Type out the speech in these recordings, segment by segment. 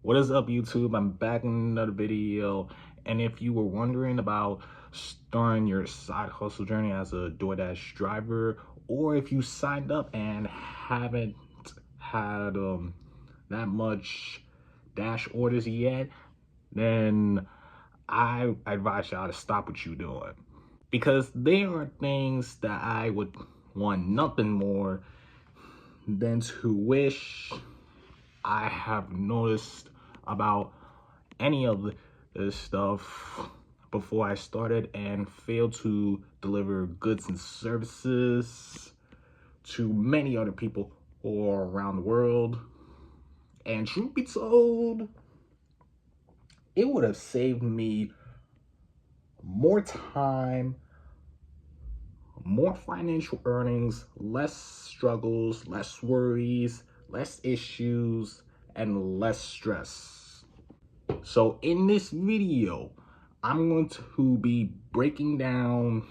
What is up, YouTube? I'm back in another video. And if you were wondering about starting your side hustle journey as a DoorDash driver, or if you signed up and haven't had that much Dash orders yet, then I advise y'all to stop what you're doing. Because there are things that I would want nothing more than to wish I have noticed about any of this stuff before I started and failed to deliver goods and services to many other people all around the world. And truth be told, it would have saved me more time, more financial earnings, less struggles, less worries, less issues, and less stress. So in this video, I'm going to be breaking down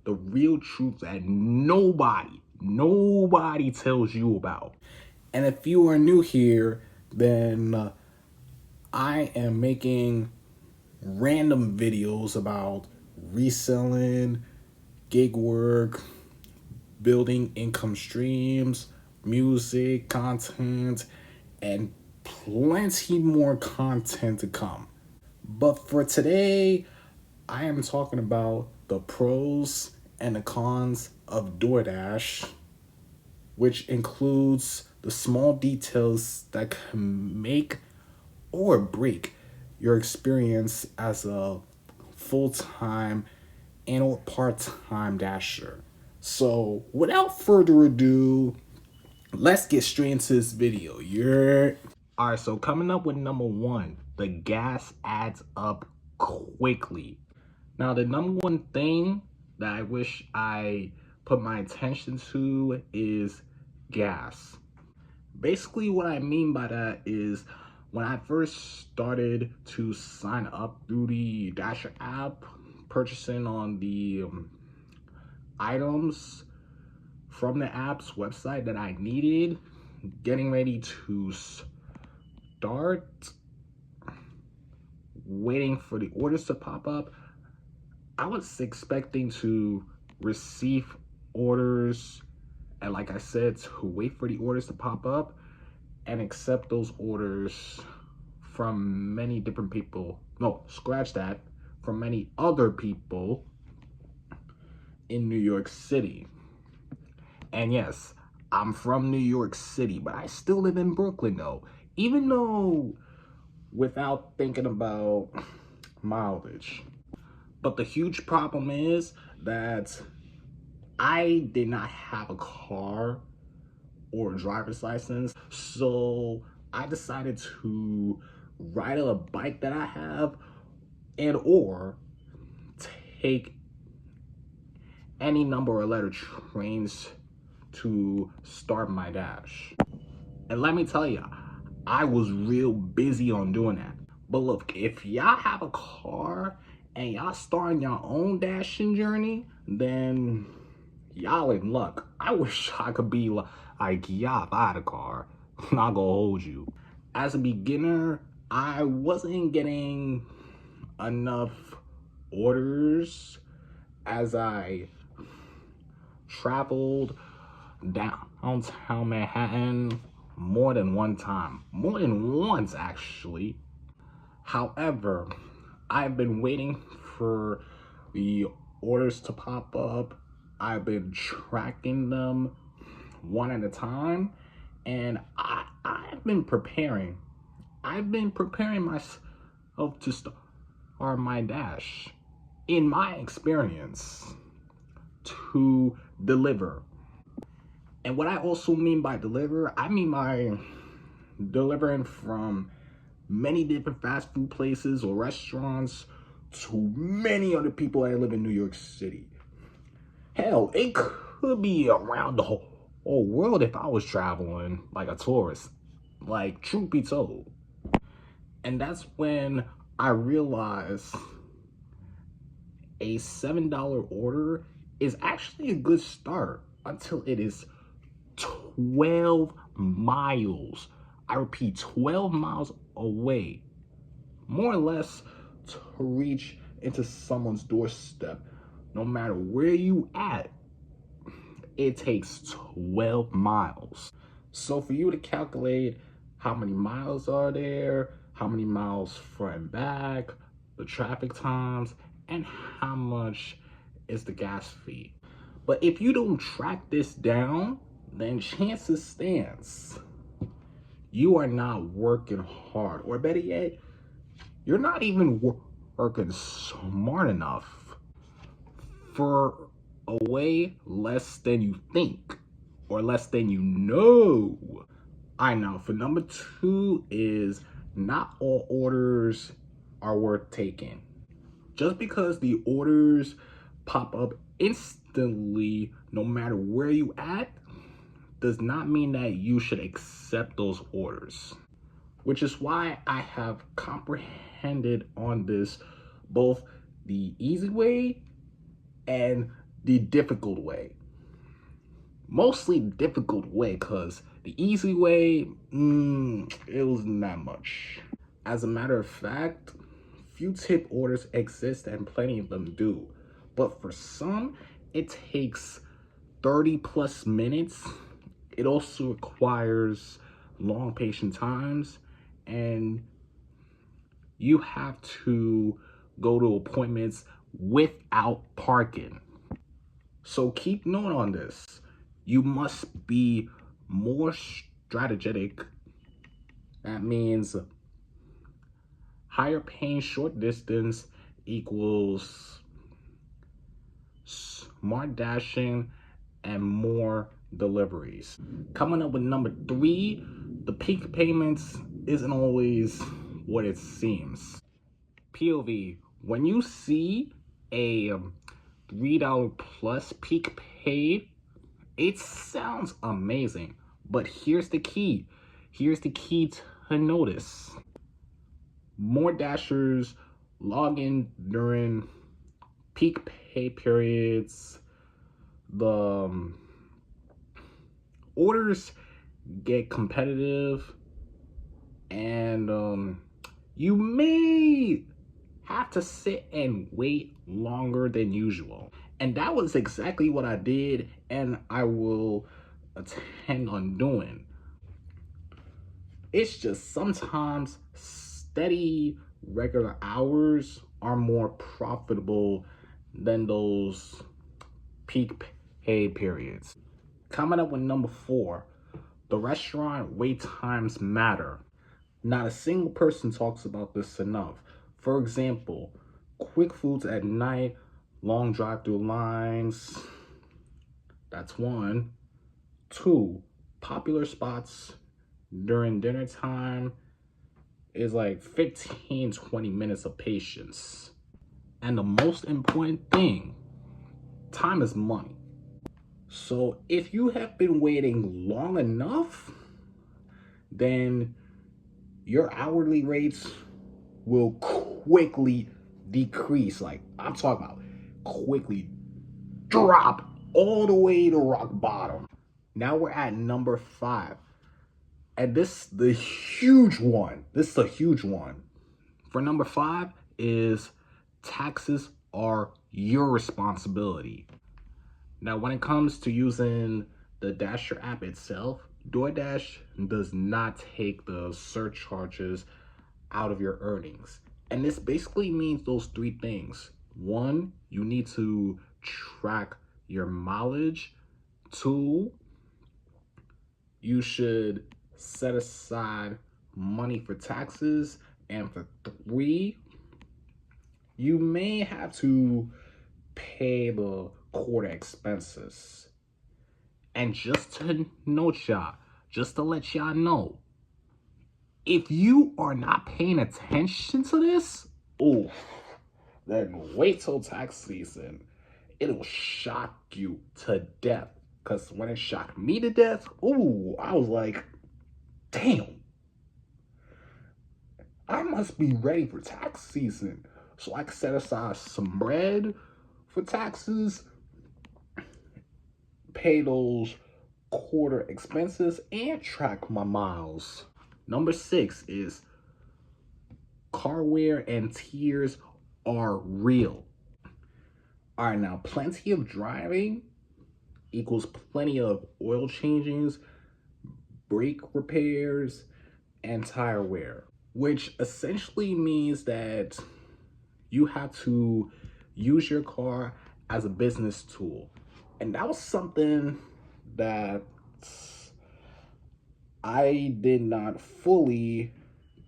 the real truth that nobody tells you about. And if you are new here, then I am making random videos about reselling, gig work, building income streams, music, content, and plenty more content to come. But for today, I am talking about the pros and the cons of DoorDash, which includes the small details that can make or break your experience as a full-time and or part-time dasher. So without further ado, let's get straight into this video. Alright, so coming up with number one, the gas adds up quickly. Now, the number one thing that I wish I put my attention to is gas. Basically, what I mean by that is when I first started to sign up through the Dasher app, purchasing on the items from the app's website that I needed, getting ready to start, waiting for the orders to pop up, I was expecting to receive orders and, like I said, to wait for the orders to pop up and accept those orders from many different people. No, scratch that, from many other people in New York City. And yes, I'm from New York City, but I still live in Brooklyn though. Even though without thinking about mileage. But the huge problem is that I did not have a car or a driver's license. So I decided to ride a bike that I have and or take any number of letter trains to start my dash. And let me tell you, I was real busy on doing that. But look, if y'all have a car and y'all starting your own dashing journey, then y'all in luck. I wish I could be like y'all if I had a car. I'm not gonna hold you. As a beginner, I wasn't getting enough orders as I traveled downtown Manhattan more than one time. More than once, actually. However, I've been waiting for the orders to pop up. I've been tracking them one at a time, and I've been preparing. I've been preparing myself to start my dash, in my experience, to deliver. And what I also mean by deliver, I mean by delivering from many different fast food places or restaurants to many other people that live in New York City. Hell, it could be around the whole world if I was traveling like a tourist. Like, truth be told. And that's when I realized a $7 order is actually a good start until it is 12 miles I repeat, 12 miles away, more or less, to reach into someone's doorstep. No matter where you at, it takes 12 miles. So for you to calculate how many miles are there, how many miles front and back, the traffic times, and how much is the gas fee. But if you don't track this down, then chances stands you are not working hard, or better yet, you're not even working smart enough for a way less than you think or less than you know. I know. For number two is not all orders are worth taking. Just because the orders pop up instantly, no matter where you at, does not mean that you should accept those orders. Which is why I have comprehended on this both the easy way and the difficult way. Mostly difficult way, because the easy way, it wasn't that much. As a matter of fact, few tip orders exist and plenty of them do. But for some, it takes 30 plus minutes. It also requires long patient times, and you have to go to appointments without parking. So keep note on this. You must be more strategic. That means higher paying short distance equals smart dashing and more deliveries. Coming up with number three, the peak payments isn't always what it seems. POV, when you see a $3 plus peak paid, it sounds amazing, but here's the key. Here's the key to notice. More dashers log in during peak pay periods. The orders get competitive, and you may have to sit and wait longer than usual. And that was exactly what I did, and I will intend on doing. It's just sometimes steady regular hours are more profitable than those peak pay periods. Coming up with number four, the restaurant wait times matter. Not a single person talks about this enough. For example, quick foods at night, long drive-through lines. That's one. Two, popular spots during dinner time is like 15-20 minutes of patience. And the most important thing, time is money. So if you have been waiting long enough, then your hourly rates will quickly decrease. Like, I'm talking about quickly drop all the way to rock bottom. Now we're at number five. And this is the huge one. This is a huge one. For number five is taxes are your responsibility. Now, when it comes to using the Dasher app itself, DoorDash does not take the surcharges out of your earnings. And this basically means those three things. One, you need to track your mileage. Two, you should set aside money for taxes. And for three, you may have to pay the quarter expenses. And just to note y'all, just to let y'all know, if you are not paying attention to this, then wait till tax season. It'll shock you to death. Because when it shocked me to death, I was like, damn, I must be ready for tax season. So I can set aside some bread for taxes, pay those quarter expenses, and track my miles. Number 6 is car wear and tears are real. All right, now plenty of driving equals plenty of oil changings, brake repairs, and tire wear, which essentially means that you have to use your car as a business tool. And that was something that I did not fully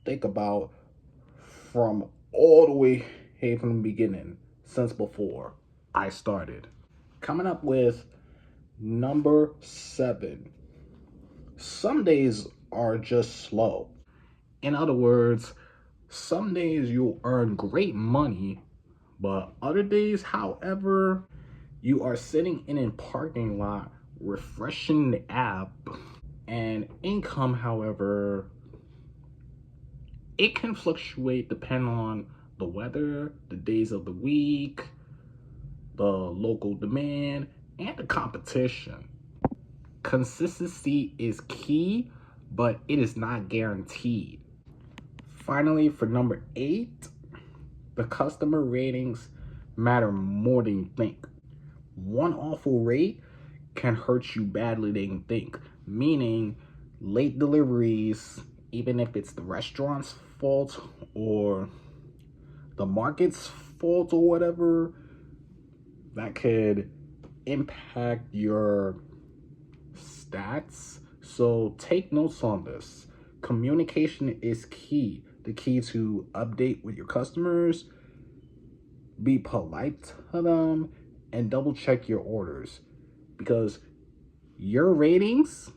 think about from all the way from the beginning, since before I started. Coming up with number 7. Some days are just slow. In other words, some days you'll earn great money, but other days, however, you are sitting in a parking lot refreshing the app, and income, however, it can fluctuate depending on the weather, the days of the week, the local demand, and the competition. Consistency is key, but it is not guaranteed. Finally, for number 8, the customer ratings matter more than you think. One awful rate can hurt you badly than you think, meaning late deliveries, even if it's the restaurant's fault or the market's fault or whatever, that could impact your stats. So take notes on this. Communication is key. The key to update with your customers, be polite to them, and double check your orders, because your ratings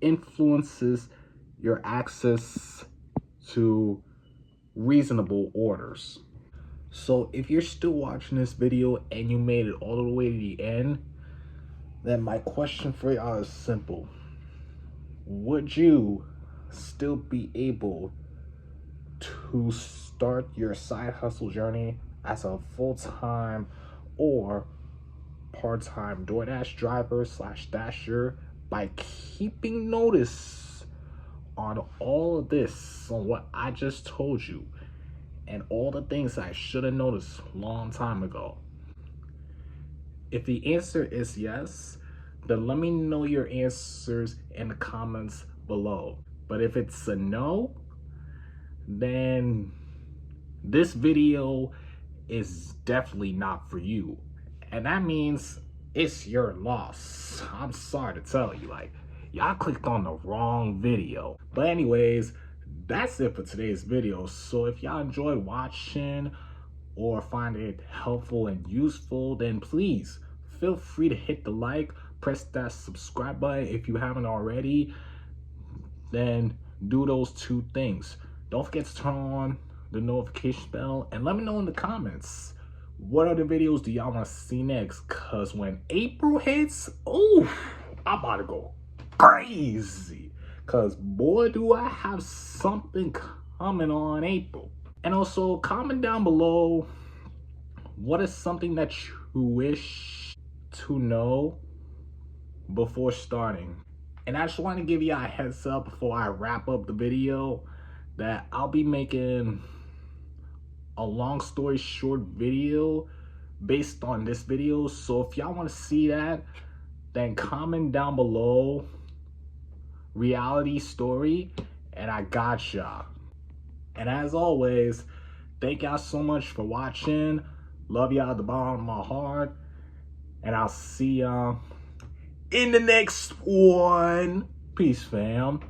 influences your access to reasonable orders. So if you're still watching this video and you made it all the way to the end, then my question for y'all is simple. Would you still be able to start your side hustle journey as a full-time or part-time DoorDash driver / dasher by keeping notice on all of this, on what I just told you, and all the things I should have noticed a long time ago? If the answer is yes, then let me know your answers in the comments below. But if it's a no, then this video is definitely not for you. And that means it's your loss. I'm sorry to tell you, like, y'all clicked on the wrong video. But anyways, that's it for today's video. So if y'all enjoyed watching or find it helpful and useful, then please feel free to hit the like, press that subscribe button if you haven't already. Then do those 2 things. Don't forget to turn on the notification bell and let me know in the comments, what other videos do y'all want to see next? Because when April hits, oh, I'm about to go crazy. Because boy, do I have something coming on April. And also comment down below, what is something that you wish to know before starting? And I just want to give you a heads up before I wrap up the video that I'll be making a long story short video based on this video. So if y'all want to see that, then comment down below reality story and I got y'all. And as always, thank y'all so much for watching. Love y'all at the bottom of my heart. And I'll see y'all in the next one. Peace, fam.